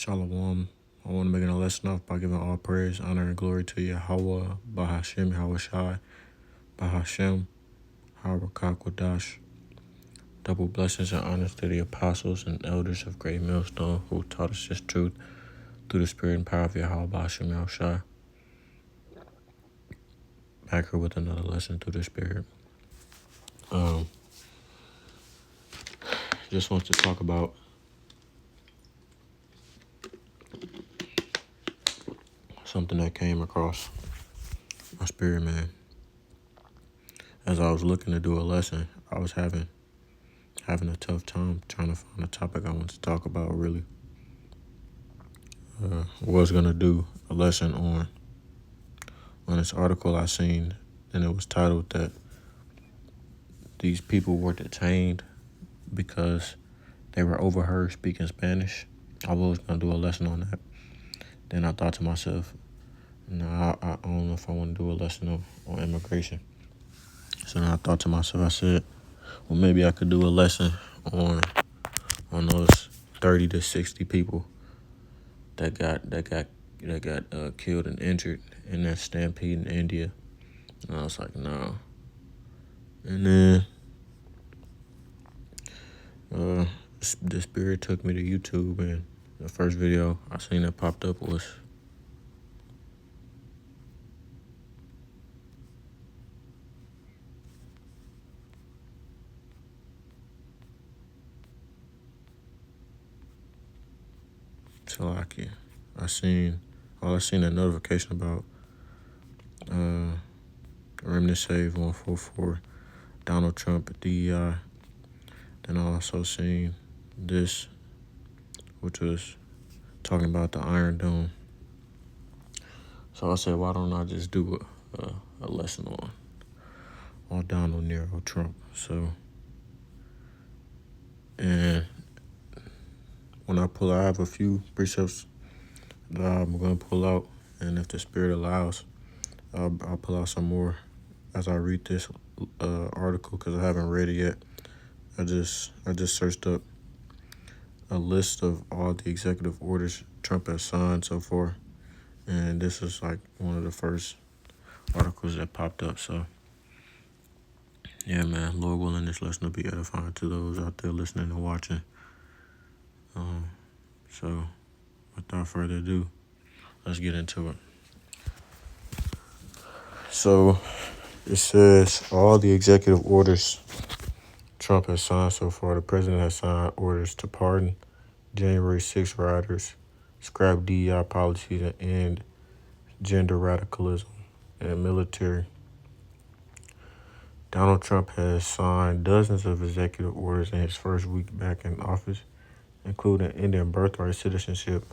Shalom. I want to begin a lesson off by giving all praise, honor, and glory to Yahweh, Bahashem, Yahushai, Bahashem, Harakakwadash. Double blessings and honors to the apostles and elders of Great Millstone who taught us this truth through the spirit and power of Yahweh, Bahashem, Yahushai. Back here with another lesson through the spirit. Just want to talk about something that came across my spirit, man. As I was looking to do a lesson, I was having a tough time trying to find a topic I want to talk about, really. Was going to do a lesson on this article I seen, and it was titled that these people were detained because they were overheard speaking Spanish. I was going to do a lesson on that. Then I thought to myself, no, I don't know if I want to do a lesson on immigration. So then I thought to myself, I said, well, maybe I could do a lesson on those 30 to 60 people that got killed and injured in that stampede in India. And I was like, no. And then the spirit took me to YouTube, and the first video I seen that popped up was Salakia. I seen a notification about Remnant Save 144, Donald Trump at DEI. Then I also seen this, which was talking about the Iron Dome. So I said, why don't I just do a lesson on Donald Nero Trump? So, and when I have a few precepts that I'm going to pull out, and if the Spirit allows, I'll pull out some more as I read this article, because I haven't read it yet. I just searched up a list of all the executive orders Trump has signed so far, and this is like one of the first articles that popped up. So, yeah, man, Lord willing, this lesson will be edifying to those out there listening and watching. So, without further ado, let's get into it. So, it says all the executive orders Trump has signed so far. The president has signed orders to pardon January 6 rioters, scrap DEI policies, and end gender radicalism and military. Donald Trump has signed dozens of executive orders in his first week back in office, including ending birthright citizenship,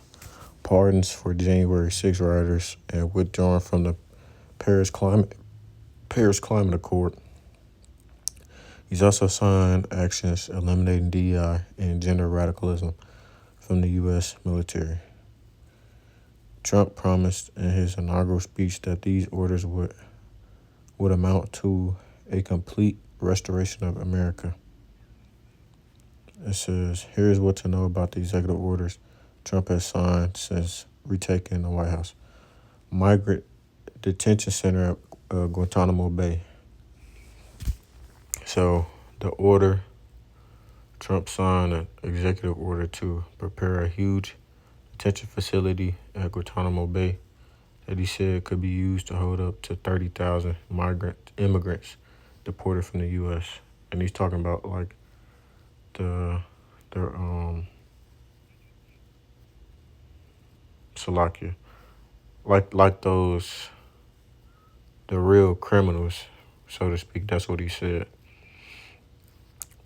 pardons for January 6 rioters, and withdrawing from the Paris Climate Accord. He's also signed actions eliminating DEI and gender radicalism from the U.S. military. Trump promised in his inaugural speech that these orders would amount to a complete restoration of America. It says, here's what to know about the executive orders Trump has signed since retaking the White House. Migrant detention center at Guantanamo Bay. So the order, Trump signed an executive order to prepare a huge detention facility at Guantanamo Bay that he said could be used to hold up to 30,000 immigrants deported from the U.S. And he's talking about like the Salakia, like those, the real criminals, so to speak. That's what he said.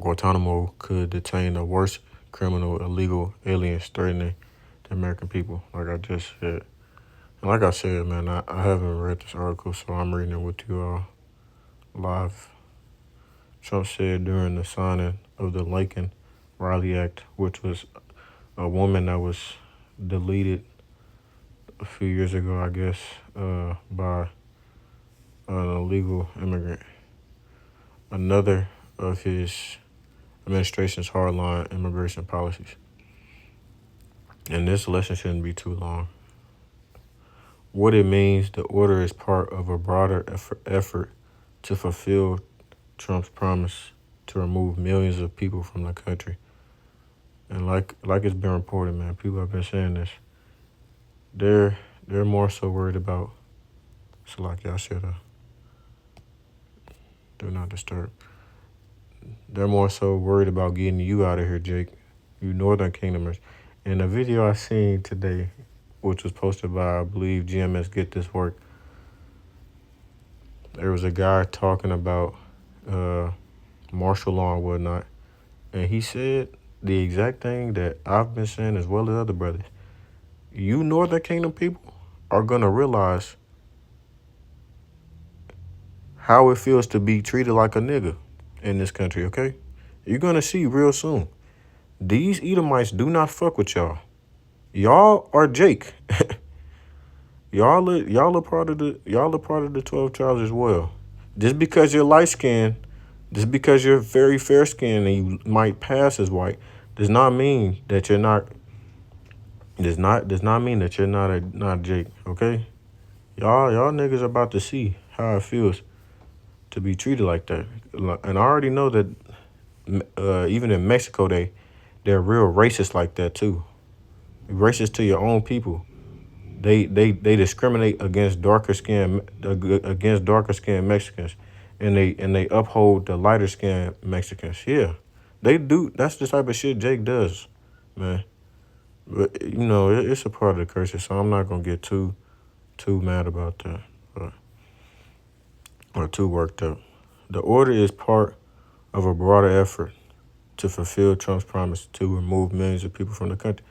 Guantanamo could detain the worst criminal illegal aliens threatening the American people, like I just said. And like I said, man, I haven't read this article, so I'm reading it with you all live. Trump said during the signing of the Lincoln Riley Act, which was a woman that was deleted a few years ago, I guess, by an illegal immigrant. Another of his administration's hardline immigration policies. And this lesson shouldn't be too long. What it means, the order is part of a broader effort to fulfill Trump's promise to remove millions of people from the country. And like it's been reported, man, people have been saying this. They're more so worried about, so like y'all should do not disturb. They're more so worried about getting you out of here, Jake. You Northern Kingdomers. In a video I seen today, which was posted by, I believe, GMS Get This Work, there was a guy talking about martial law and whatnot, and he said the exact thing that I've been saying as well as other brothers. You Northern Kingdom people are gonna realize how it feels to be treated like a nigga in this country, okay? You're gonna see real soon. These Edomites do not fuck with y'all. Y'all are Jake. y'all are part of the 12 tribes as well. Just because you're light skinned, just because you're very fair skinned and you might pass as white, does not mean that you're not does not mean that you're not Jake, okay? Y'all niggas about to see how it feels to be treated like that. And I already know that even in Mexico they're real racist like that too. Racist to your own people. They discriminate against darker skinned Mexicans, and they uphold the lighter skinned Mexicans. Yeah, they do. That's the type of shit Jake does, man. But it's a part of the curse, so I'm not gonna get too mad about that, or too worked up. The order is part of a broader effort to fulfill Trump's promise to remove millions of people from the country.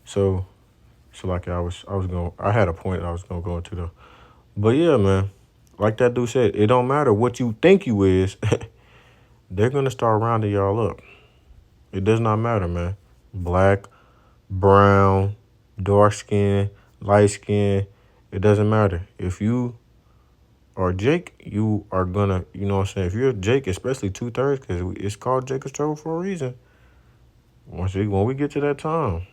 So like I had a point I was gonna go into though. But yeah, man, like that dude said, it don't matter what you think you is, they're gonna start rounding y'all up. It does not matter, man. Black, brown, dark skin, light skin, it doesn't matter. If you are Jake, you are gonna, you know what I'm saying? If you're Jake, especially 2/3, because it's called Jacob's Trouble for a reason. When we get to that time,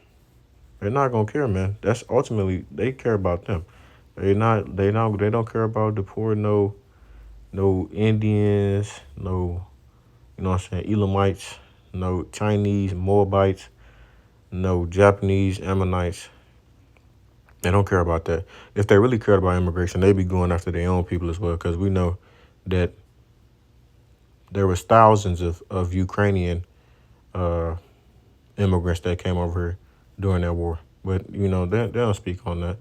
they're not gonna care, man. That's ultimately they care about them. They don't care about deporting no Indians, no, you know what I'm saying, Elamites, no Chinese, Moabites, no Japanese, Ammonites. They don't care about that. If they really cared about immigration, they'd be going after their own people as well, because we know that there was thousands of Ukrainian immigrants that came over here during that war. But, they don't speak on that.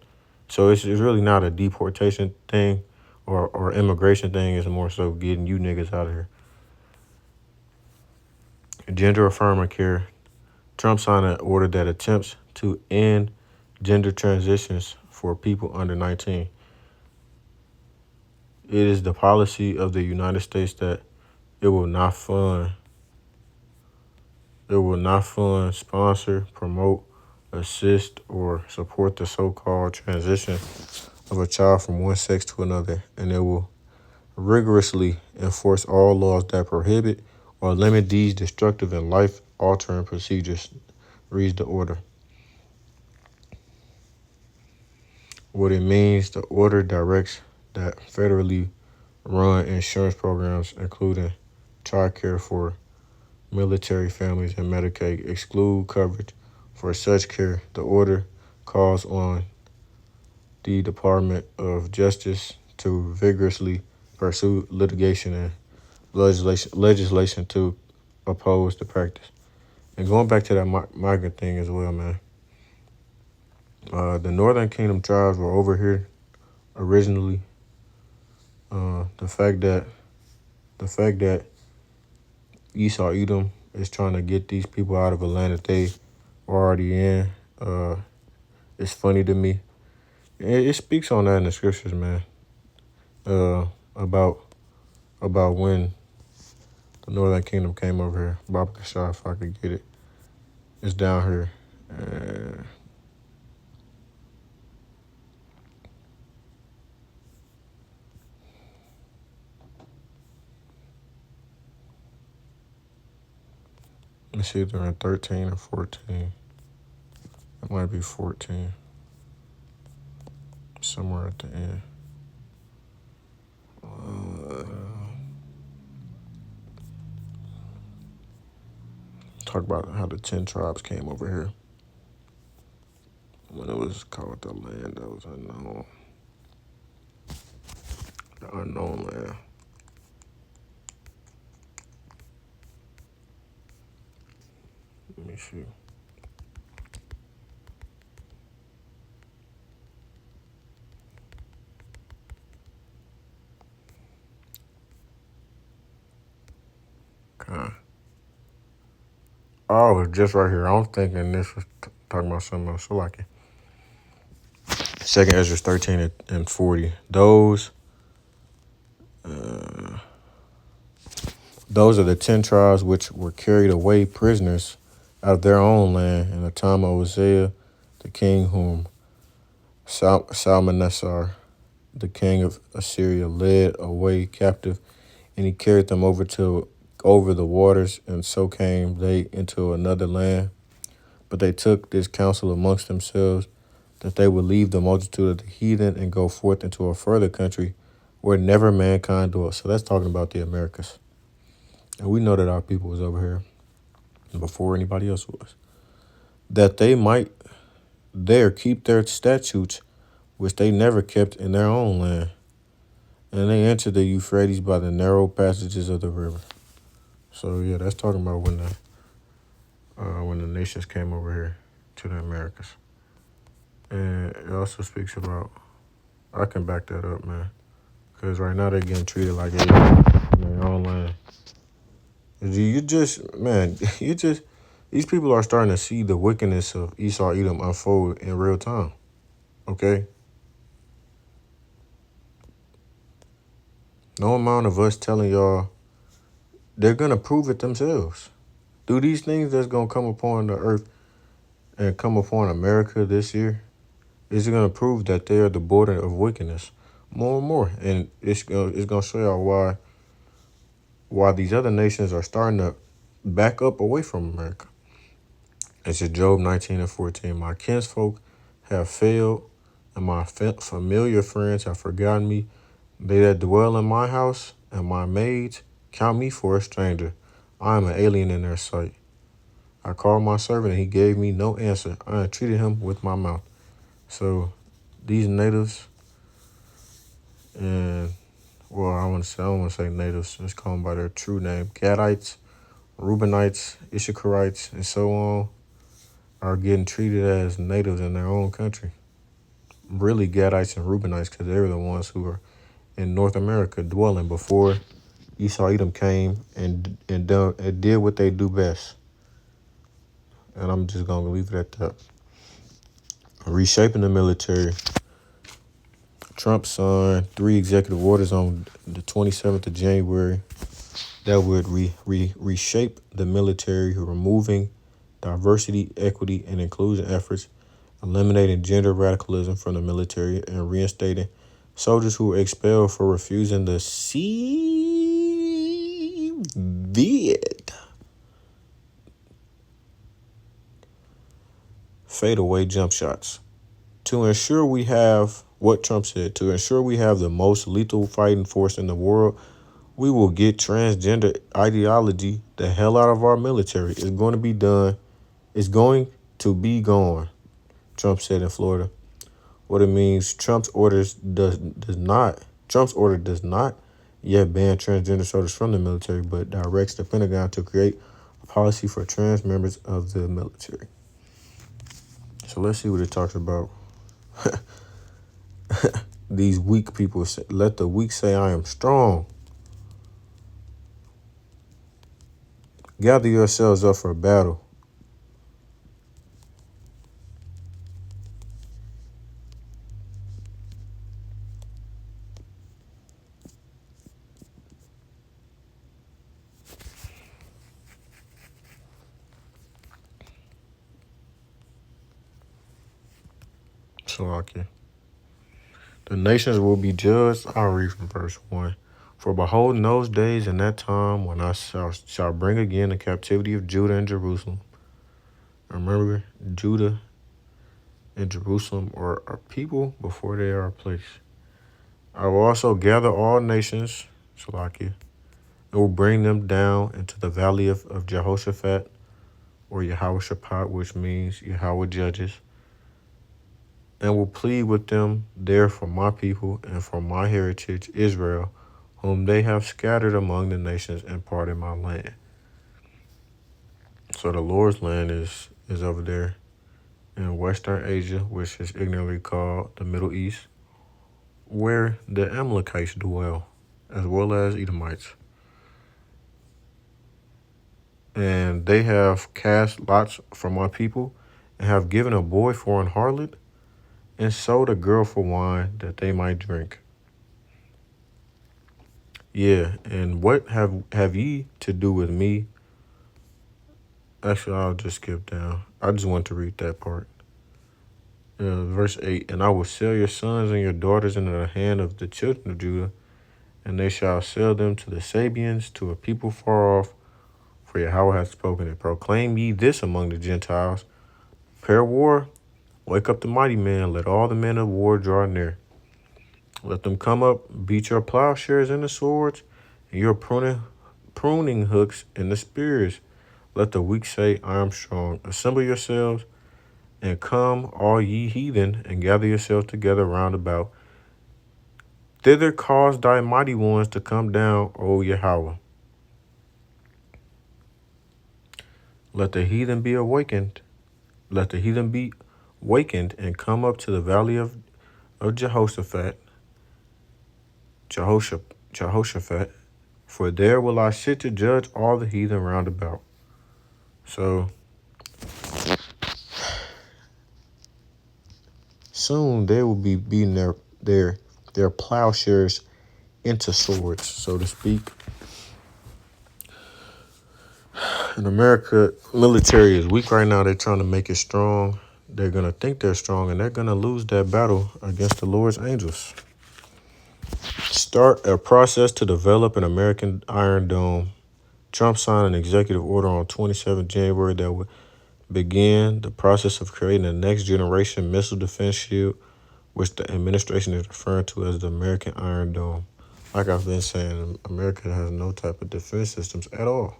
So it's really not a deportation thing or immigration thing. It's more so getting you niggas out of here. Gender affirming care. Trump signed an order that attempts to end gender transitions for people under 19. It is the policy of the United States that it will not fund, sponsor, promote, assist, or support the so-called transition of a child from one sex to another, and it will rigorously enforce all laws that prohibit or limit these destructive and life-altering procedures, reads the order. What it means, the order directs that federally run insurance programs, including TRICARE for military families and Medicaid, exclude coverage for such care. The order calls on the Department of Justice to vigorously pursue litigation and legislation to oppose the practice. And going back to that migrant thing as well, man. The Northern Kingdom tribes were over here originally. The fact that Esau Edom is trying to get these people out of a land that they were already in, it's funny to me. It speaks on that in the scriptures, man. About when the Northern Kingdom came over here. Baba Kashah, if I could get it. It's down here. It's either in 13 or 14. Might be 14. Somewhere at the end. Talk about how the 10 tribes came over here. When it was called the land that was unknown. The unknown land. Let me see. Okay. Oh, it's just right here. I was thinking this was talking about something else. So like it. Second Ezra 13 and 40. Those are the 10 tribes which were carried away prisoners out of their own land in the time of Hosea, the king whom Salmanessar, the king of Assyria, led away captive, and he carried them over the waters, and so came they into another land. But they took this counsel amongst themselves, that they would leave the multitude of the heathen and go forth into a further country where never mankind dwelt. So that's talking about the Americas. And we know that our people was over here before anybody else was. That they might there keep their statutes, which they never kept in their own land. And they entered the Euphrates by the narrow passages of the river. So yeah, that's talking about when the nations came over here to the Americas. And it also speaks about, I can back that up, man. Because right now they're getting treated like aliens in their own land. These people are starting to see the wickedness of Esau Edom unfold in real time. Okay? No amount of us telling y'all, they're going to prove it themselves. Do these things that's going to come upon the earth and come upon America this year, is it going to prove that they are the border of wickedness more and more? And it's going to show y'all why these other nations are starting to back up away from America. It's in Job 19 and 14. My kinsfolk have failed, and my familiar friends have forgotten me. They that dwell in my house and my maids count me for a stranger. I am an alien in their sight. I called my servant, and he gave me no answer. I entreated him with my mouth. So these natives, and well, I don't want to say natives. Let's call them by their true name: Gadites, Reubenites, Issacharites, and so on, are getting treated as natives in their own country. Really, Gadites and Reubenites, because they were the ones who were in North America dwelling before Esau Edom came and did what they do best. And I'm just gonna leave it at that. Reshaping the military. Trump signed 3 executive orders on the 27th of January that would reshape the military, removing diversity, equity, and inclusion efforts, eliminating gender radicalism from the military, and reinstating soldiers who were expelled for refusing the CVID fadeaway jump shots. To ensure we have what Trump said, to ensure we have the most lethal fighting force in the world, we will get transgender ideology the hell out of our military. It's going to be done. It's going to be gone, Trump said in Florida. What it means, Trump's order does not yet ban transgender soldiers from the military, but directs the Pentagon to create a policy for trans members of the military. So let's see what it talks about. These weak people say, let the weak say I am strong. Gather yourselves up for battle. Slovakia. The nations will be judged. I'll read from verse 1. For behold, in those days and that time when I shall bring again the captivity of Judah and Jerusalem. Remember, Judah in Jerusalem or a people before they are a place. I will also gather all nations, Salakia, and will bring them down into the valley of Jehoshaphat, or Yahweh Shaphat, which means Yahweh judges, and will plead with them there for my people and for my heritage Israel, whom they have scattered among the nations and parted my land. So the Lord's land is over there in Western Asia, which is ignorantly called the Middle East, where the Amalekites dwell, as well as Edomites. And they have cast lots for my people, and have given a boy for an harlot, and sold a girl for wine that they might drink. Yeah, and what have ye to do with me? Actually, I'll just skip down. I just want to read that part. Verse 8, and I will sell your sons and your daughters into the hand of the children of Judah, and they shall sell them to the Sabians, to a people far off, for Yahweh hath spoken it. Proclaim ye this among the Gentiles: prepare war, wake up the mighty man, let all the men of war draw near. Let them come up, beat your plowshares into swords, and your pruning hooks into spears. Let the weak say, I am strong. Assemble yourselves, and come, all ye heathen, and gather yourselves together round about. Thither cause thy mighty ones to come down, O Yahweh. Let the heathen be awakened. Let the heathen be wakened, and come up to the valley of Jehoshaphat, Jehoshaphat, for there will I sit to judge all the heathen round about. So soon they will be beating their plowshares into swords, so to speak. In America, military is weak right now. They're trying to make it strong. They're going to think they're strong, and they're going to lose that battle against the Lord's angels. Start a process to develop an American Iron Dome. Trump signed an executive order on 27 January that would begin the process of creating a next generation missile defense shield, which the administration is referring to as the American Iron Dome. Like I've been saying, America has no type of defense systems at all.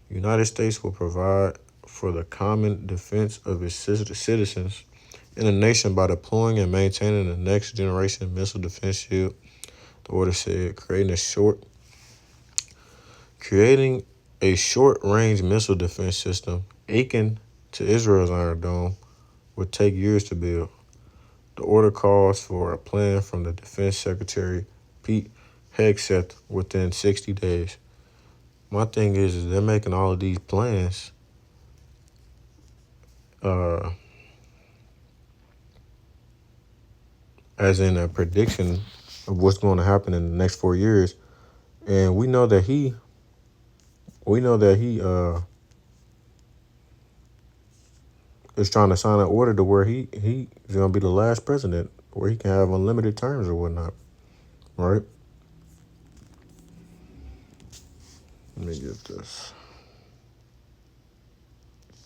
The United States will provide for the common defense of its citizens in the nation by deploying and maintaining the next generation missile defense shield. The order said creating a short-range missile defense system akin to Israel's Iron Dome would take years to build. The order calls for a plan from the Defense Secretary Pete Hegseth within 60 days. My thing is they're making all of these plans as in a prediction of what's going to happen in the next 4 years, and we know that he is trying to sign an order to where he's going to be the last president, where he can have unlimited terms or whatnot, right? Let me get this.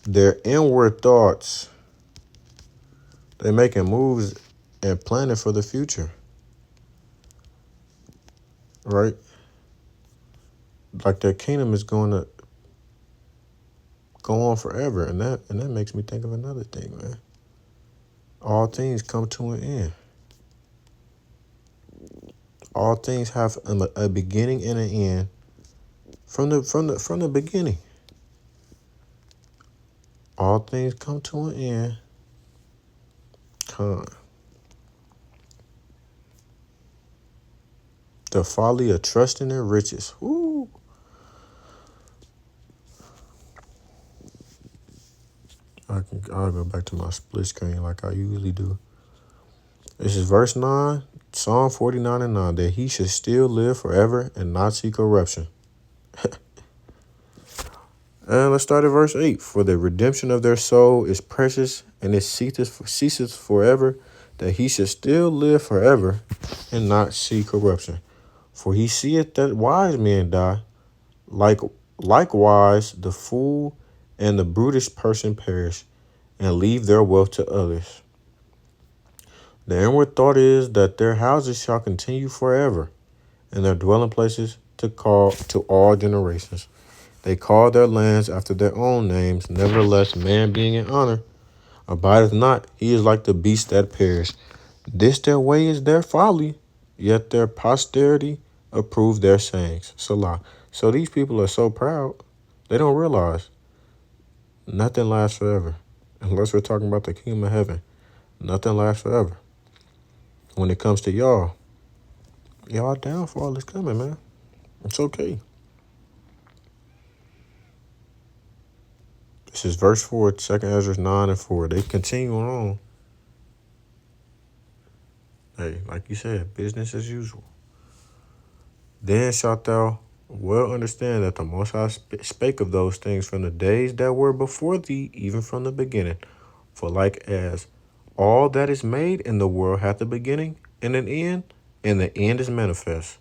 Their inward thoughts. They're making moves and planning for the future, right? Like their kingdom is going to go on forever, and that makes me think of another thing, man. All things come to an end. All things have a beginning and an end from the beginning. All things come to an end. The folly of trusting in riches. Woo. I'll go back to my split screen like I usually do. This is verse 9, Psalm 49 and 9, that he should still live forever and not see corruption. And let's start at verse 8. For the redemption of their soul is precious, and it ceases forever, that he should still live forever and not see corruption. For he seeth that wise men die, likewise the fool and the brutish person perish, and leave their wealth to others. The inward thought is that their houses shall continue forever, and their dwelling places to call to all generations. They call their lands after their own names. Nevertheless, man being in honor abideth not. He is like the beasts that perish. This their way is their folly, yet their posterity approve their sayings. Salah. So these people are so proud, they don't realize nothing lasts forever. Unless we're talking about the kingdom of heaven, nothing lasts forever. When it comes to y'all downfall is coming, man. It's okay. This is verse 4, 2 Ezra 9 and 4. They continue on. Hey, like you said, business as usual. Then shalt thou well understand that the Most High spake of those things from the days that were before thee, even from the beginning. For like as all that is made in the world hath a beginning and an end, and the end is manifest.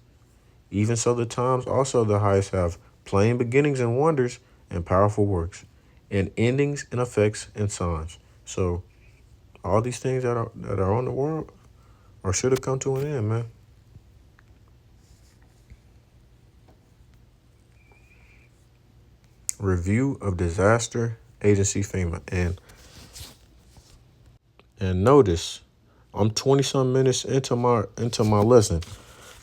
Even so the times also the highest have plain beginnings and wonders and powerful works, and endings and effects and signs. So all these things that are on the world or should have come to an end, man. Review of disaster agency FEMA. And notice, I'm 20 some minutes into my lesson.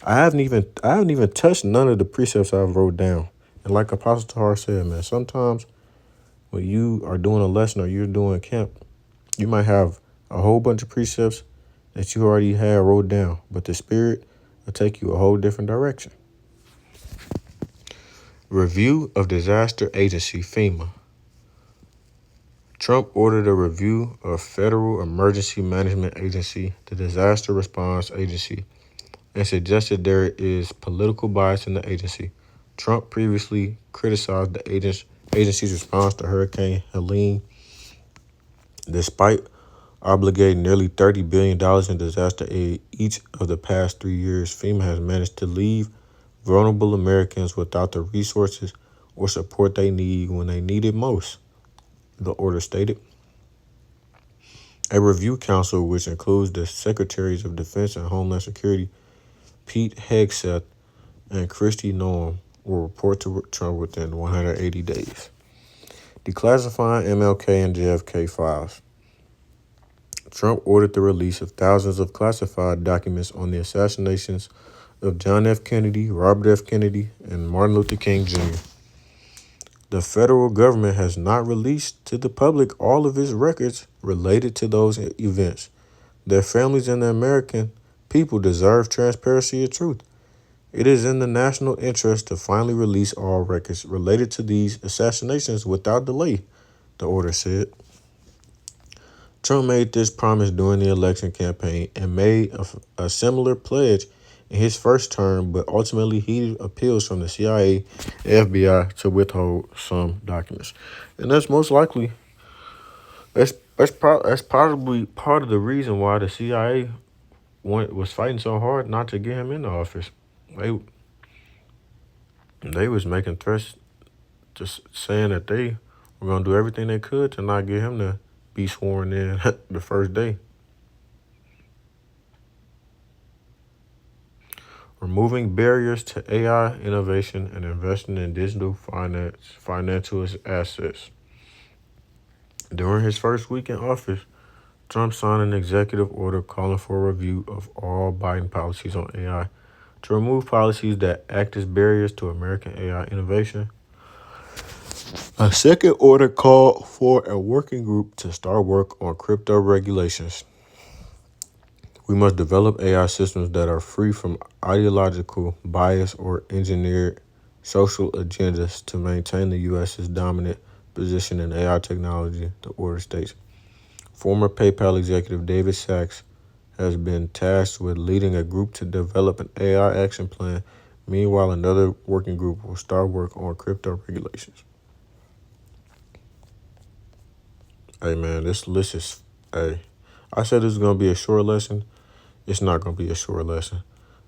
I haven't even touched none of the precepts I've wrote down. And like Apostle Tahar said, man, sometimes when you are doing a lesson or you're doing camp, you might have a whole bunch of precepts that you already had wrote down, but the Spirit will take you a whole different direction. Review of disaster agency FEMA. Trump ordered a review of Federal Emergency Management Agency, the Disaster Response Agency, and suggested there is political bias in the agency. Trump previously criticized the agency's response to Hurricane Helene. Despite obligating nearly $30 billion in disaster aid each of the past 3 years, FEMA has managed to leave vulnerable Americans without the resources or support they need when they need it most, the order stated. A review council, which includes the Secretaries of Defense and Homeland Security, Pete Hegseth and Kristi Noem, will report to Trump within 180 days. Declassifying MLK and JFK files. Trump ordered the release of thousands of classified documents on the assassinations of John F. Kennedy, Robert F. Kennedy, and Martin Luther King Jr. The federal government has not released to the public all of its records related to those events. Their families and the American people deserve transparency and truth. It is in the national interest to finally release all records related to these assassinations without delay, the order said. Trump made this promise during the election campaign and made a similar pledge in his first term, but ultimately heeded appeals from the CIA and FBI to withhold some documents. And that's most likely, that's probably part of the reason why the CIA was fighting so hard not to get him in the office. They was making threats, just saying that they were going to do everything they could to not get him to be sworn in the first day. Removing barriers to AI innovation and investing in digital financial assets. During his first week in office, Trump signed an executive order calling for a review of all Biden policies on AI to remove policies that act as barriers to American AI innovation. A second order called for a working group to start work on crypto regulations. We must develop AI systems that are free from ideological bias or engineered social agendas to maintain the U.S.'s dominant position in AI technology, the order states. Former PayPal executive David Sachs has been tasked with leading a group to develop an AI action plan. Meanwhile, another working group will start work on crypto regulations. Hey, man, this list is, I said this was going to be a short lesson. It's not going to be a short lesson.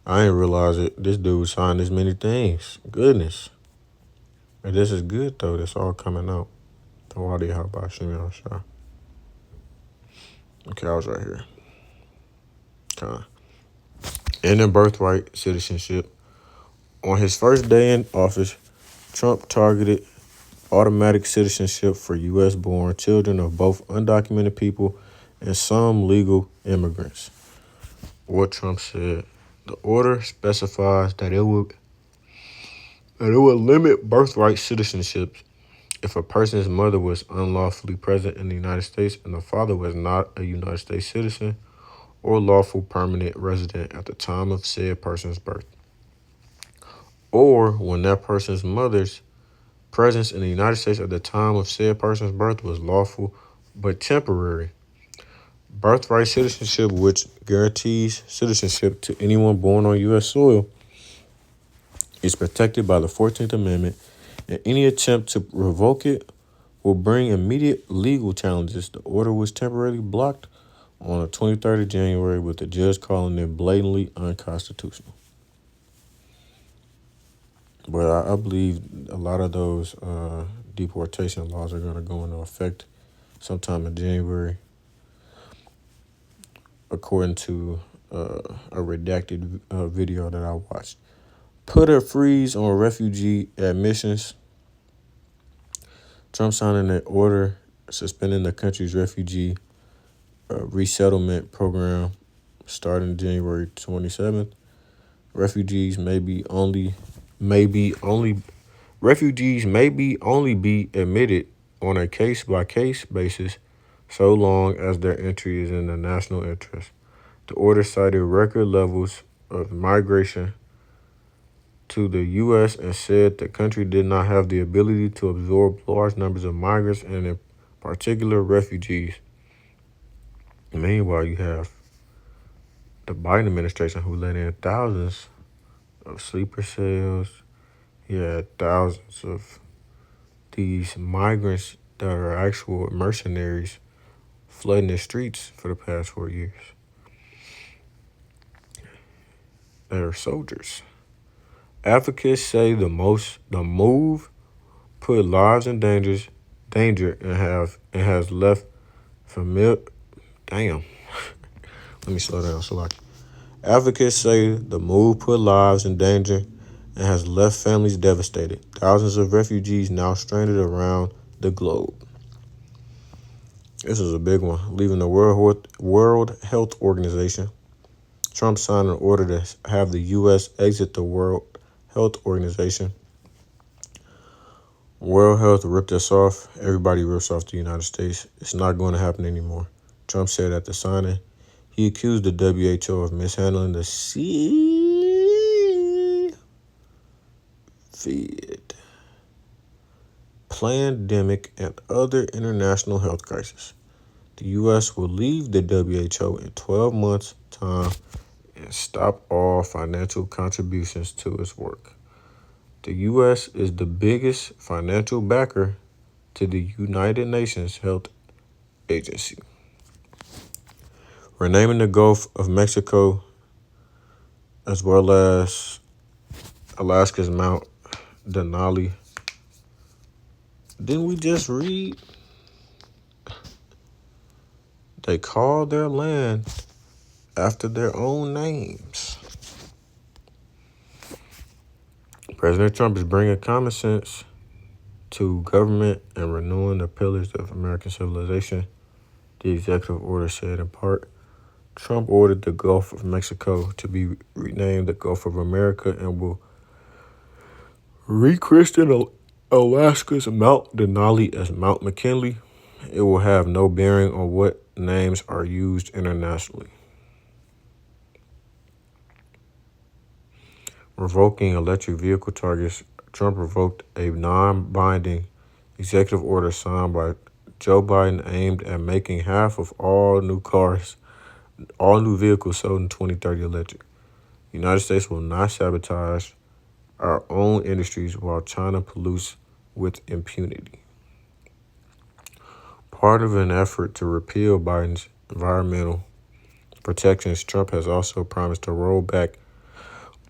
I didn't realize it. This dude signed this many things. Goodness. And this is good, though. That's all coming out. How about Shimmy on Shaw? Okay, I was right here. Kind. Ending birthright citizenship. On his first day in office, Trump targeted automatic citizenship for U.S.-born children of both undocumented people and some legal immigrants. What Trump said, the order specifies that it would limit birthright citizenship if a person's mother was unlawfully present in the United States and the father was not a United States citizen or lawful permanent resident at the time of said person's birth, or when that person's mother's presence in the United States at the time of said person's birth was lawful but temporary. Birthright citizenship, which guarantees citizenship to anyone born on U.S. soil, is protected by the 14th Amendment, and any attempt to revoke it will bring immediate legal challenges. The order was temporarily blocked on the 23rd of January, with the judge calling it blatantly unconstitutional. But I believe a lot of those deportation laws are going to go into effect sometime in January, according to a redacted video that I watched. Put a freeze on refugee admissions. Trump signing an order suspending the country's refugee resettlement program starting January 27th. Refugees may be only be admitted on a case-by-case basis so long as their entry is in the national interest. The order cited record levels of migration to the U.S. and said the country did not have the ability to absorb large numbers of migrants and in particular refugees. Meanwhile, you have the Biden administration who let in thousands of sleeper cells. You had thousands of these migrants that are actual mercenaries flooding the streets for the past 4 years. They are soldiers. Advocates say the move put lives in danger and has left familiar. Damn. Let me slow down. Advocates say the move put lives in danger and has left families devastated. Thousands of refugees now stranded around the globe. This is a big one. Leaving the World Health Organization. Trump signed an order to have the U.S. exit the World Health Organization. World Health ripped us off. Everybody rips off the United States. It's not going to happen anymore. Trump said at the signing, he accused the WHO of mishandling the COVID pandemic and other international health crises. The U.S. will leave the WHO in 12 months' time and stop all financial contributions to its work. The U.S. is the biggest financial backer to the United Nations Health Agency. Renaming the Gulf of Mexico as well as Alaska's Mount Denali. Didn't we just read? They call their land after their own names. President Trump is bringing common sense to government and renewing the pillars of American civilization, the executive order said in part. Trump ordered the Gulf of Mexico to be renamed the Gulf of America and will rechristen Alaska's Mount Denali as Mount McKinley. It will have no bearing on what names are used internationally. Revoking electric vehicle targets. Trump revoked a non-binding executive order signed by Joe Biden aimed at making half of all new vehicles sold in 2030 electric. The United States will not sabotage our own industries while China pollutes with impunity. Part of an effort to repeal Biden's environmental protections, Trump has also promised to roll back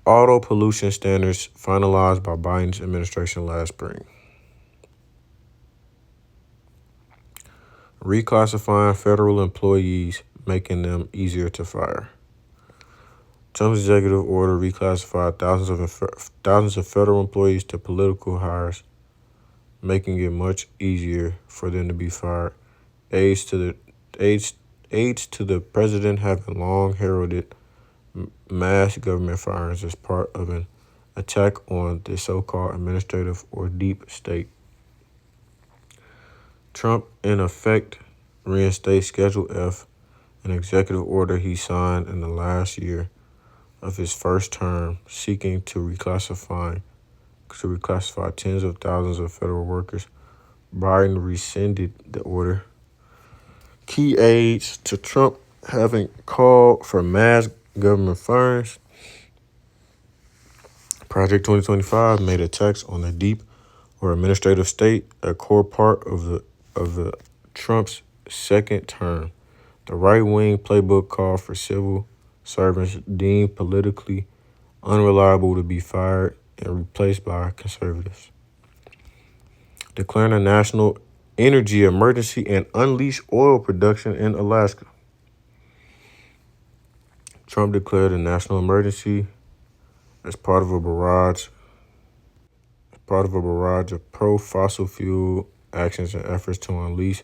auto pollution standards finalized by Biden's administration last spring. Reclassifying federal employees, making them easier to fire. Trump's executive order reclassified thousands of federal employees to political hires, making it much easier for them to be fired. Aides to the aides aides to the president have long heralded mass government firings as part of an attack on the so-called administrative or deep state. Trump, in effect, reinstates Schedule F, an executive order he signed in the last year of his first term, seeking to reclassify tens of thousands of federal workers. Biden rescinded the order. Key aides to Trump having called for mass government firings. Project 2025 made attacks on the deep or administrative state a core part of the Trump's second term. The right-wing playbook called for civil servants deemed politically unreliable to be fired and replaced by conservatives. Declaring a national energy emergency and unleash oil production in Alaska. Trump declared a national emergency as part of a barrage of pro-fossil fuel actions and efforts to unleash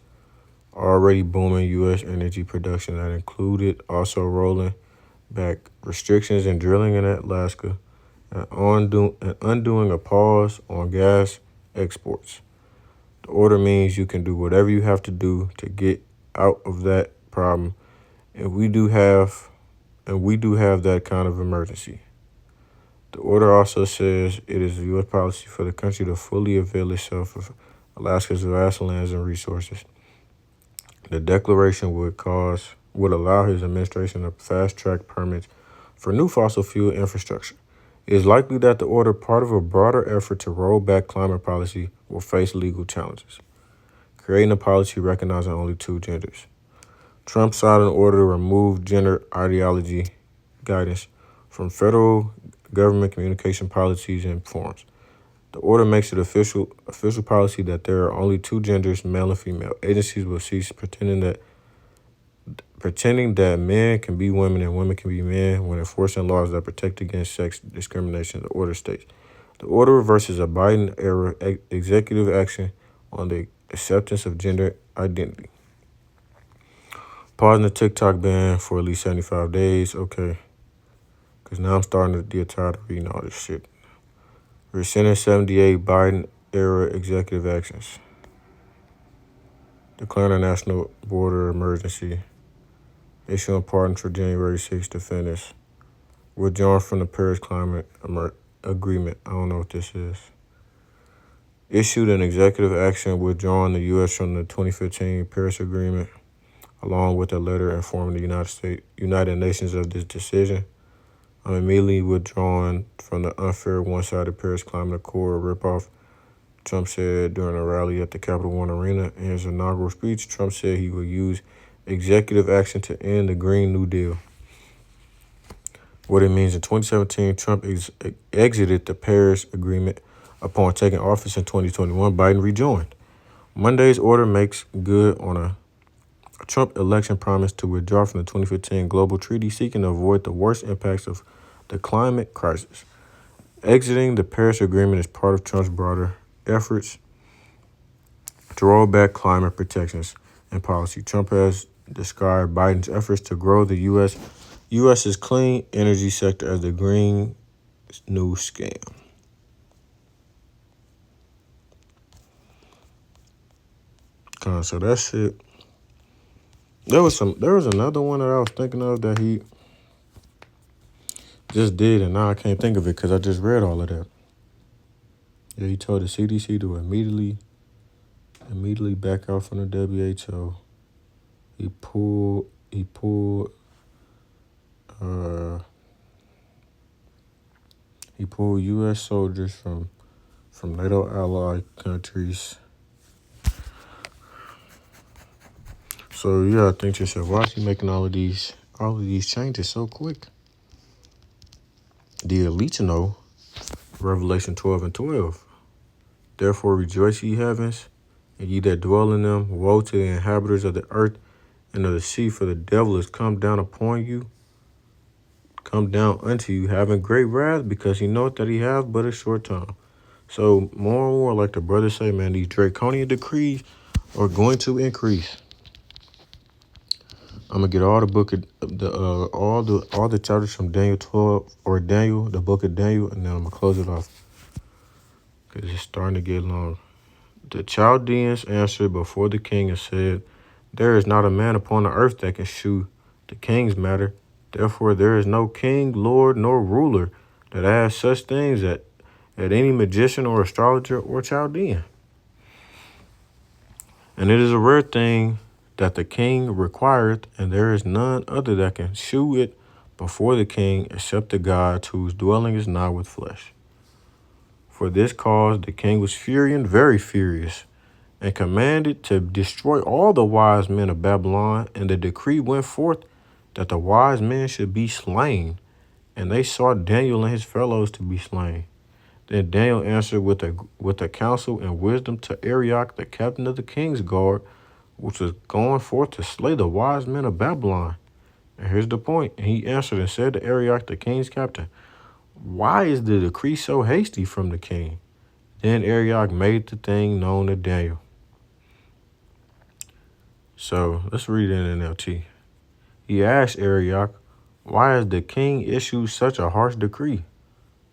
already booming U.S. energy production that included also rolling back restrictions in drilling in Alaska and undoing a pause on gas exports. The order means you can do whatever you have to do to get out of that problem, and we do have that kind of emergency. The order also says it is U.S. policy for the country to fully avail itself of Alaska's vast lands and resources. The declaration would allow his administration to fast-track permits for new fossil fuel infrastructure. It is likely that the order, part of a broader effort to roll back climate policy, will face legal challenges, creating a policy recognizing only two genders. Trump signed an order to remove gender ideology guidance from federal government communication policies and forms. The order makes it official policy that there are only two genders, male and female. Agencies will cease pretending that men can be women and women can be men when enforcing laws that protect against sex discrimination, the order states. The order reverses a Biden-era executive action on the acceptance of gender identity. Pausing the TikTok ban for at least 75 days. Okay. Because now I'm starting to get tired of reading all this shit. Rescinding 78 Biden-era executive actions. Declaring a national border emergency. Issuing pardons for January 6th defendants. Withdrawing from the Paris Climate Agreement. I don't know what this is. Issued an executive action withdrawing the U.S. from the 2015 Paris Agreement, along with a letter informing the United Nations of this decision. I'm immediately withdrawing from the unfair one-sided Paris Climate Accord ripoff, Trump said during a rally at the Capital One Arena. In his inaugural speech, Trump said he would use executive action to end the Green New Deal. What it means: in 2017, Trump exited the Paris Agreement. Upon taking office in 2021, Biden rejoined. Monday's order makes good on a Trump election promise to withdraw from the 2015 global treaty, seeking to avoid the worst impacts of the climate crisis. Exiting the Paris Agreement is part of Trump's broader efforts to roll back climate protections and policy. Trump has described Biden's efforts to grow the U.S.'s clean energy sector as the Green New Scam. So that shit. There was another one that I was thinking of that he just did, and now I can't think of it because I just read all of that. Yeah, he told the CDC to immediately back out from the WHO. He pulled U.S. soldiers from NATO allied countries. So you gotta think to yourself, why is he making all of these changes so quick? The elites know Revelation 12:12. Therefore rejoice, ye heavens, and ye that dwell in them. Woe to the inhabitants of the earth and of the sea, for the devil is come down upon come down unto you, having great wrath, because he knoweth that he hath but a short time. So more and more, like the brothers say, man, these Draconian decrees are going to increase. I'm gonna get all the book of all the chapters from Daniel 12 or Daniel, the book of Daniel, and then I'm gonna close it off because it's starting to get long. The Chaldeans answered before the king and said, "There is not a man upon the earth that can shew the king's matter. Therefore there is no king, lord, nor ruler that has such things at any magician or astrologer or Chaldean. And it is a rare thing that the king requireth, and there is none other that can shew it before the king except the gods whose dwelling is not with flesh." For this cause the king was furious, very furious, and commanded to destroy all the wise men of Babylon. And the decree went forth that the wise men should be slain, and they sought Daniel and his fellows to be slain. Then Daniel answered with a counsel and wisdom to Arioch, the captain of the king's guard, which was going forth to slay the wise men of Babylon. And here's the point. And he answered and said to Arioch, the king's captain, "Why is the decree so hasty from the king?" Then Arioch made the thing known to Daniel. So let's read it in NLT. He asked Arioch, "Why has the king issued such a harsh decree?"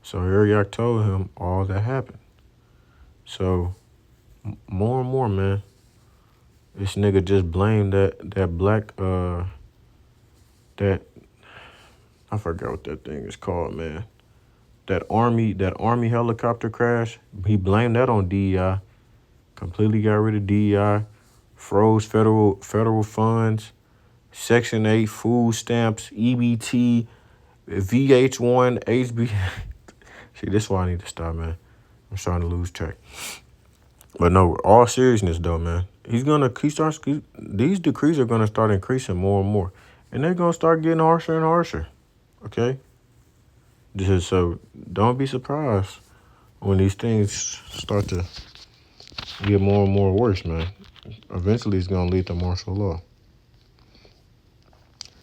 So Arioch told him all that happened. So more and more, man, this nigga just blamed that black that I forgot what that thing is called, man. That army helicopter crash. He blamed that on DEI. Completely got rid of DEI. Froze federal funds. Section 8 food stamps, EBT, VH1, HB. See, this is why I need to stop, man. I'm starting to lose track. But no, all seriousness though, man. These decrees are gonna start increasing more and more. And they're gonna start getting harsher and harsher. Okay? Just so don't be surprised when these things start to get more and more worse, man. Eventually it's gonna lead to martial law.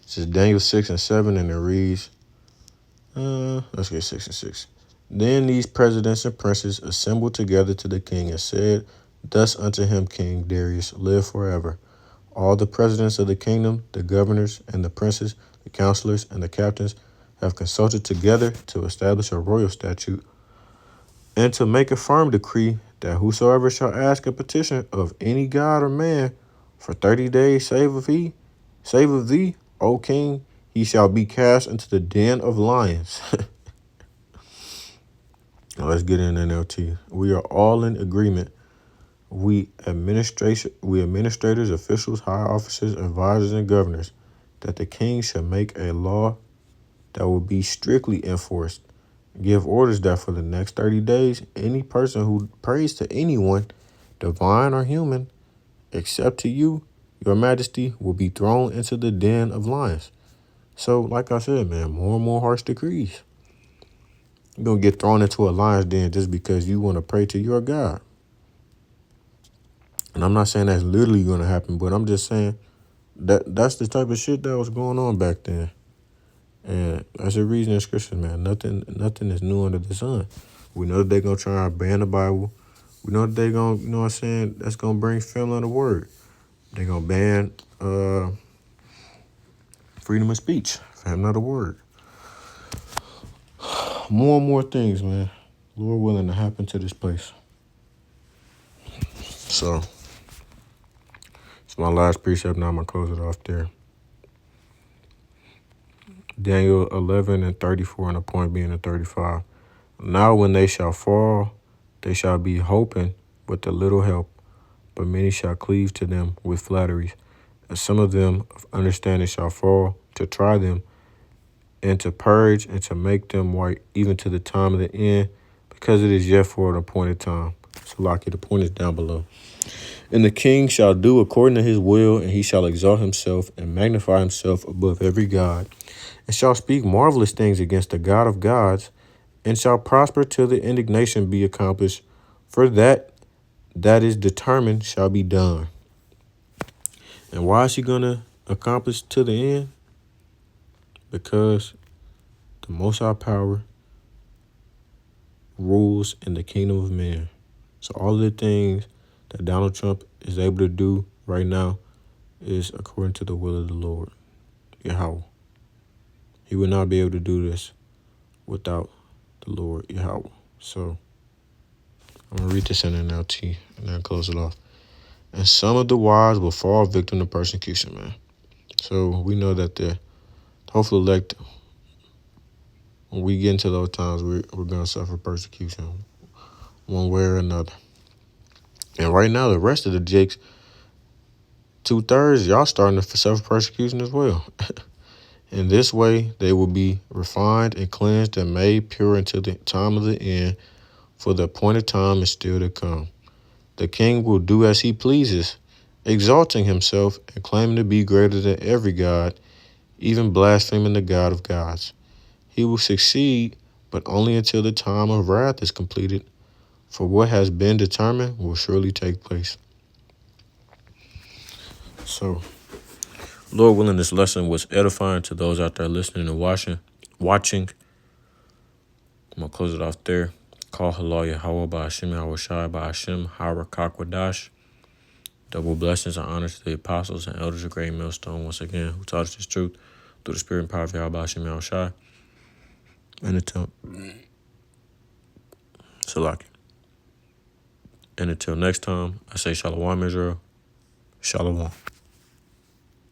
This is Daniel 6 and 7, and it reads, let's get 6 and 6. Then these presidents and princes assembled together to the king and said, "Thus unto him, King Darius, live forever. All the presidents of the kingdom, the governors and the princes, the counselors and the captains have consulted together to establish a royal statute and to make a firm decree that whosoever shall ask a petition of any god or man for 30 days, save of thee, O king, he shall be cast into the den of lions." Now let's get in NLT. We are all in agreement. We administrators, officials, high officers, advisors, and governors, that the king shall make a law that will be strictly enforced. Give orders that for the next 30 days, any person who prays to anyone, divine or human, except to you, your majesty, will be thrown into the den of lions. So, like I said, man, more and more harsh decrees. You're going to get thrown into a lion's den just because you want to pray to your God. And I'm not saying that's literally going to happen, but I'm just saying that's the type of shit that was going on back then. And that's the reason in scripture, man. Nothing is new under the sun. We know that they're going to try to ban the Bible. We know that they're going to, you know what I'm saying, that's going to bring family on the word. They're going to ban freedom of speech, family of the word. More and more things, man, Lord willing, to happen to this place. So, it's my last precept. Now I'm going to close it off there. Daniel 11 and 34, and the point being in 35. Now when they shall fall, they shall be hoping with a little help, but many shall cleave to them with flatteries. And some of them of understanding shall fall to try them, and to purge and to make them white, even to the time of the end, because it is yet for an appointed time. So, Lockie, the point is down below. And the king shall do according to his will, and he shall exalt himself and magnify himself above every god, and shall speak marvelous things against the God of gods, and shall prosper till the indignation be accomplished, for that is determined shall be done. And why is he going to accomplish to the end? Because The Most High power rules in the kingdom of man. So all of the things that Donald Trump is able to do right now is according to the will of the Lord, Yahweh. He would not be able to do this without the Lord, Yahweh. So I'm going to read this in NLT and then close it off. And some of the wise will fall victim to persecution, man. So we know that the hopeful elect, when we get into those times, we're going to suffer persecution one way or another. And right now, the rest of the jakes, 2/3, y'all starting to suffer persecution as well. In this way, they will be refined and cleansed and made pure until the time of the end, for the appointed time is still to come. The king will do as he pleases, exalting himself and claiming to be greater than every god, even blaspheming the God of gods. He will succeed, but only until the time of wrath is completed, for what has been determined will surely take place. So, Lord willing, this lesson was edifying to those out there listening and watching. I'm going to close it off there. Call halal Yahweh by Hashem Yahweh Shai by Hashem Harakwadash. Double blessings and honors to the apostles and elders of Great Millstone once again, who taught us this truth through the spirit and power of Yahweh by Hashem Yahweh Shai. And until next time, I say Shalom Israel. Shalom.